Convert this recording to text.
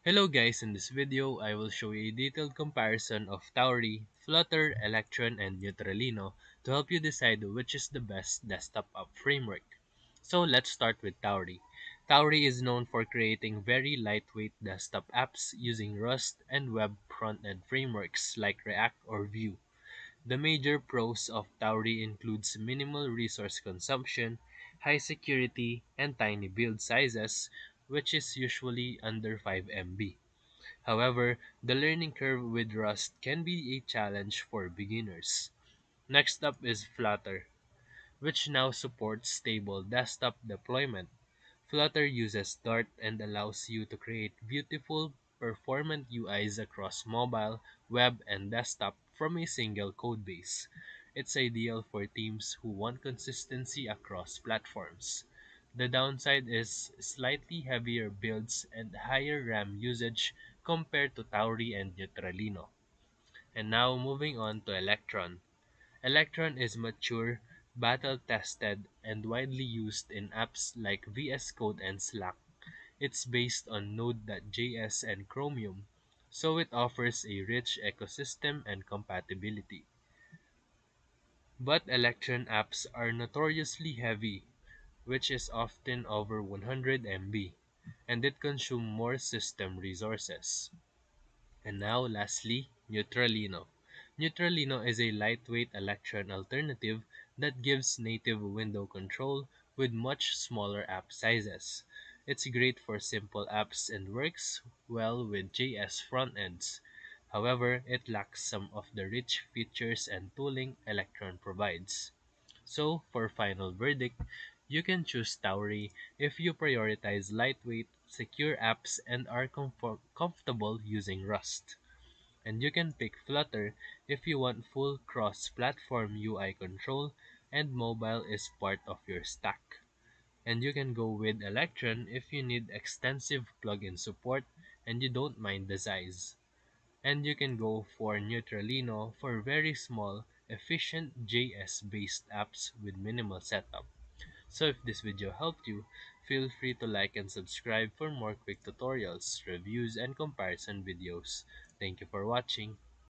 Hello guys, in this video I will show you a detailed comparison of Tauri, Flutter, Electron, and Neutralino to help you decide which is the best desktop app framework. So let's start with Tauri. Tauri is known for creating very lightweight desktop apps using Rust and web front-end frameworks like React or Vue. The major pros of Tauri includes minimal resource consumption, high security, and tiny build sizes, which is usually under 5 MB. However, the learning curve with Rust can be a challenge for beginners. Next up is Flutter, which now supports stable desktop deployment. Flutter uses Dart and allows you to create beautiful, performant UIs across mobile, web, and desktop from a single codebase. It's ideal for teams who want consistency across platforms. The downside is slightly heavier builds and higher RAM usage compared to Tauri and Neutralino. And now moving on to Electron. Electron is mature, battle-tested, and widely used in apps like VS Code and Slack. It's based on Node.js and Chromium, so it offers a rich ecosystem and compatibility. But Electron apps are notoriously heavy, which is often over 100 MB, and it consumes more system resources. And now, lastly, Neutralino. Neutralino is a lightweight Electron alternative that gives native window control with much smaller app sizes. It's great for simple apps and works well with JS frontends. However, it lacks some of the rich features and tooling Electron provides. So, for final verdict, you can choose Tauri if you prioritize lightweight, secure apps and are comfortable using Rust. And you can pick Flutter if you want full cross-platform UI control and mobile is part of your stack. And you can go with Electron if you need extensive plugin support and you don't mind the size. And you can go for Neutralino for very small, efficient JS-based apps with minimal setup. So if this video helped you, feel free to like and subscribe for more quick tutorials, reviews, and comparison videos. Thank you for watching.